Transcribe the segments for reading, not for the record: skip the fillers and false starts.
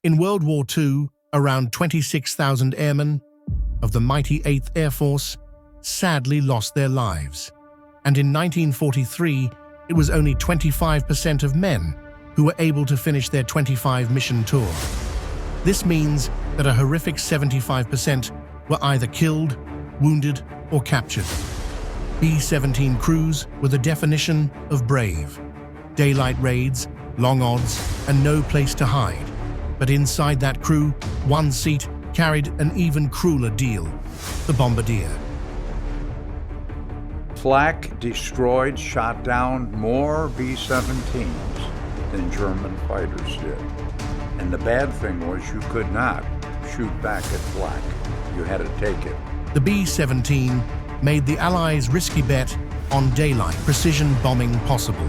In World War II, around 26,000 airmen of the mighty 8th Air Force sadly lost their lives. And in 1943, it was only 25% of men who were able to finish their 25-mission tour. This means that a horrific 75% were either killed, wounded, or captured. B-17 crews were the definition of brave. Daylight raids, long odds, and no place to hide. But inside that crew, one seat carried an even crueler deal: the Bombardier. Flak destroyed, shot down more B-17s than German fighters did. And the bad thing was you could not shoot back at flak. You had to take it. The B-17 made the Allies' risky bet on daylight precision bombing possible.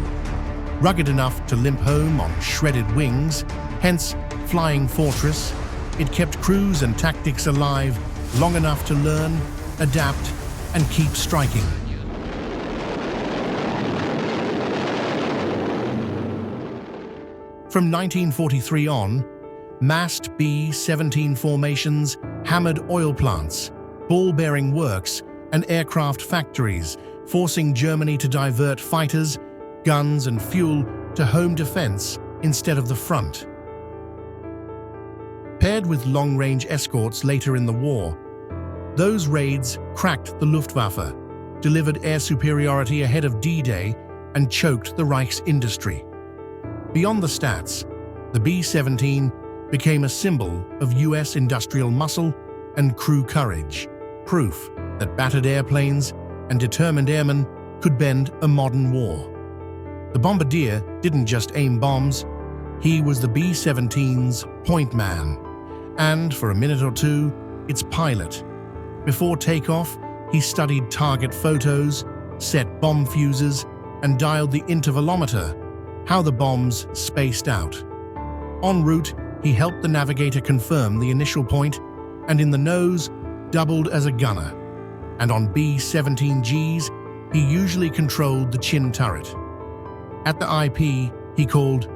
Rugged enough to limp home on shredded wings, hence Flying Fortress, it kept crews and tactics alive long enough to learn, adapt, and keep striking. From 1943 on, massed B-17 formations hammered oil plants, ball-bearing works, and aircraft factories, forcing Germany to divert fighters, guns, and fuel to home defense instead of the front. Paired with long-range escorts later in the war, those raids cracked the Luftwaffe, delivered air superiority ahead of D-Day, and choked the Reich's industry. Beyond the stats, the B-17 became a symbol of US industrial muscle and crew courage, proof that battered airplanes and determined airmen could bend a modern war. The Bombardier didn't just aim bombs, he was the B-17's point man, and for a minute or two, its pilot. Before takeoff, he studied target photos, set bomb fuses, and dialed the intervalometer, how the bombs spaced out. En route, he helped the navigator confirm the initial point, and in the nose, doubled as a gunner. And on B-17Gs, he usually controlled the chin turret. At the IP, he called,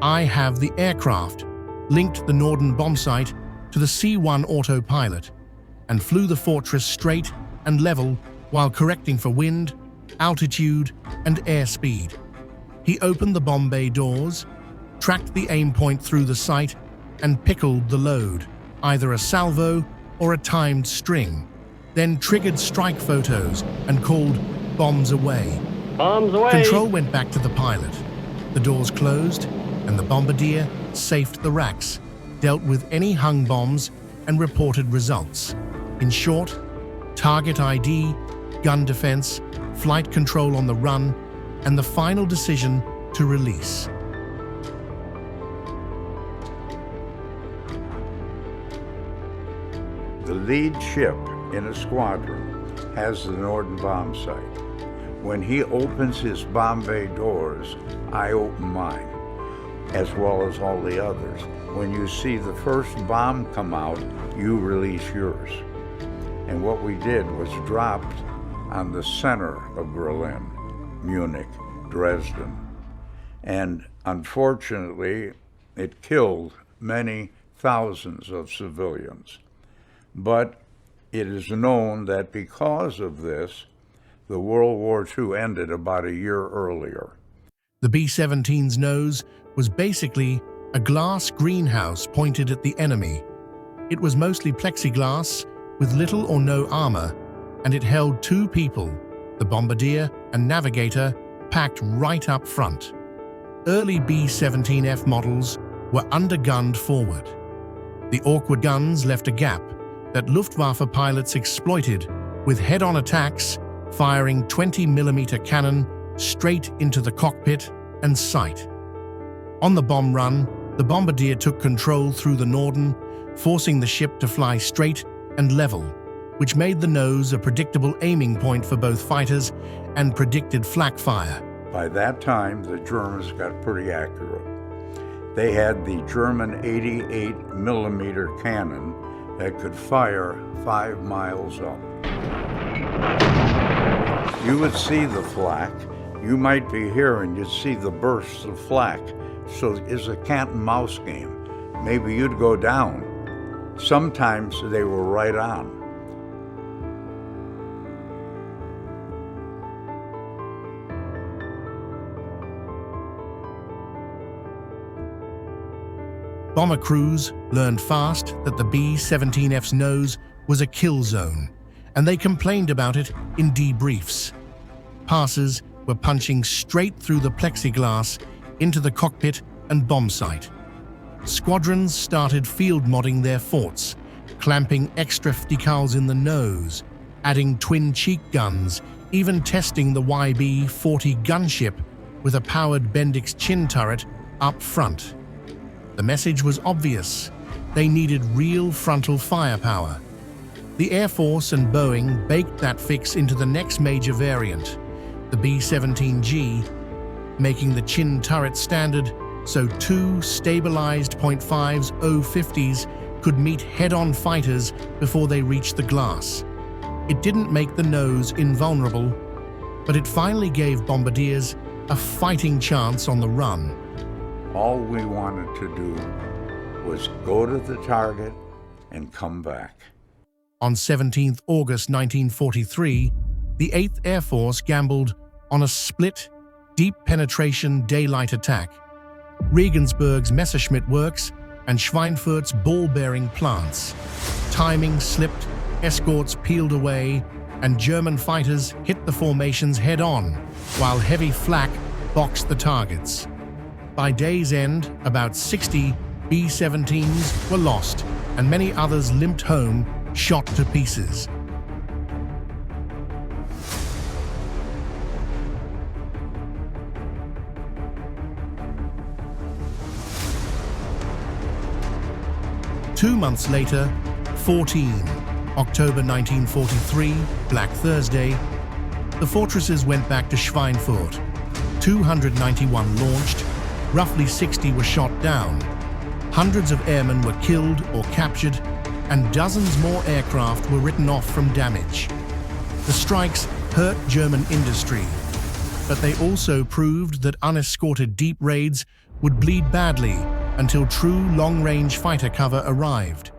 "I have the aircraft," linked the Norden bomb site to the C-1 autopilot, and flew the Fortress straight and level while correcting for wind, altitude, and airspeed. He opened the bomb bay doors, tracked the aim point through the sight, and pickled the load, either a salvo or a timed string, then triggered strike photos and called bombs away. Bombs away! Control went back to the pilot. The doors closed, and the Bombardier safed the racks, dealt with any hung bombs, and reported results. In short, target ID, gun defense, flight control on the run, and the final decision to release. The lead ship in a squadron has the Norden bomb sight. When he opens his bomb bay doors, I open mine, as well as all the others. When you see the first bomb come out, you release yours. And what we did was dropped on the center of Berlin, Munich, Dresden. And unfortunately, it killed many thousands of civilians. But it is known that because of this, the World War II ended about a year earlier. The B-17's nose was basically a glass greenhouse pointed at the enemy. It was mostly plexiglass with little or no armor, and it held two people, the Bombardier and navigator, packed right up front. Early B-17F models were undergunned forward. The awkward guns left a gap that Luftwaffe pilots exploited with head-on attacks, firing 20mm cannon straight into the cockpit and sight. On the bomb run, the Bombardier took control through the Norden, forcing the ship to fly straight and level, which made the nose a predictable aiming point for both fighters and predicted flak fire. By that time, the Germans got pretty accurate. They had the German 88mm cannon that could fire 5 miles up. You would see the flak. You might be here and you'd see the bursts of flak. So it's a cat and mouse game. maybe you'd go down. Sometimes they were right on. Bomber crews learned fast that the B-17F's nose was a kill zone, and they complained about it in debriefs. Passers were punching straight through the plexiglass into the cockpit and bomb site. Squadrons started field modding their forts, clamping extra decals in the nose, adding twin-cheek guns, even testing the YB-40 gunship with a powered Bendix chin turret up front. The message was obvious. They needed real frontal firepower. The Air Force and Boeing baked that fix into the next major variant, the B-17G, making the chin turret standard so two stabilized .5s O-50s could meet head-on fighters before they reached the glass. It didn't make the nose invulnerable, but it finally gave bombardiers a fighting chance on the run. All we wanted to do was go to the target and come back. On 17 August 1943, the 8th Air Force gambled on a split, deep-penetration daylight attack. Regensburg's Messerschmitt Works and Schweinfurt's ball-bearing plants. Timing slipped, Escorts peeled away, and German fighters hit the formations head-on, while heavy flak boxed the targets. By day's end, about 60 B-17s were lost, and many others limped home, shot to pieces. Two months later, 14, October 1943, Black Thursday, the fortresses went back to Schweinfurt. 291 launched, roughly 60 were shot down. Hundreds of airmen were killed or captured, and dozens more aircraft were written off from damage. The strikes hurt German industry, but they also proved that unescorted deep raids would bleed badly until true long-range fighter cover arrived.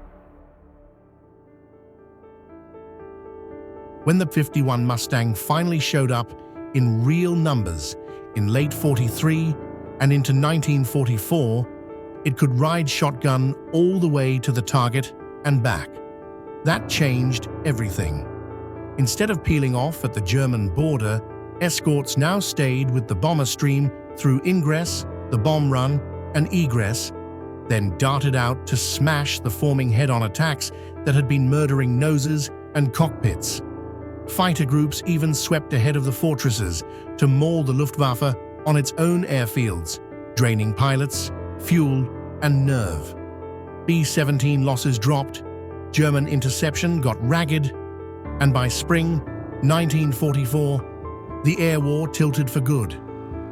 When the 51 Mustang finally showed up in real numbers in late 43 and into 1944, it could ride shotgun all the way to the target and back. That changed everything. Instead of peeling off at the German border, Escorts now stayed with the bomber stream through ingress, the bomb run, and egress, then darted out to smash the forming head-on attacks that had been murdering noses and cockpits. Fighter groups even swept ahead of the fortresses to maul the Luftwaffe on its own airfields, draining pilots, fuel, and nerve. B-17 losses dropped, German interception got ragged, and by spring 1944, the air war tilted for good.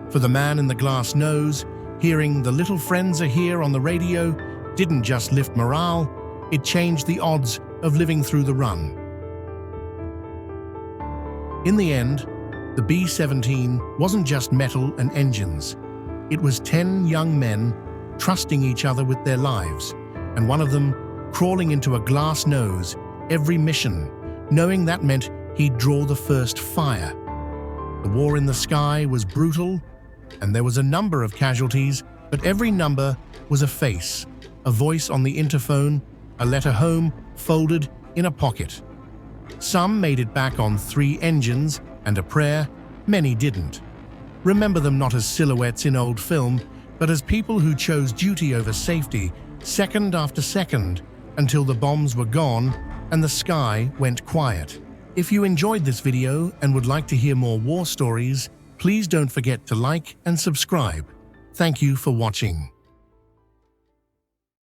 For the man in the glass nose, hearing "the little friends are here" on the radio didn't just lift morale, it changed the odds of living through the run. In the end, the B-17 wasn't just metal and engines. It was 10 young men trusting each other with their lives, and one of them crawling into a glass nose every mission, knowing that meant he'd draw the first fire. The war in the sky was brutal, and there was a number of casualties, but every number was a face, a voice on the interphone, a letter home folded in a pocket. Some made it back on 3 engines and a prayer, many didn't. Remember them not as silhouettes in old film, but as people who chose duty over safety, second after second, until the bombs were gone and the sky went quiet. If you enjoyed this video and would like to hear more war stories, please don't forget to like and subscribe. Thank you for watching.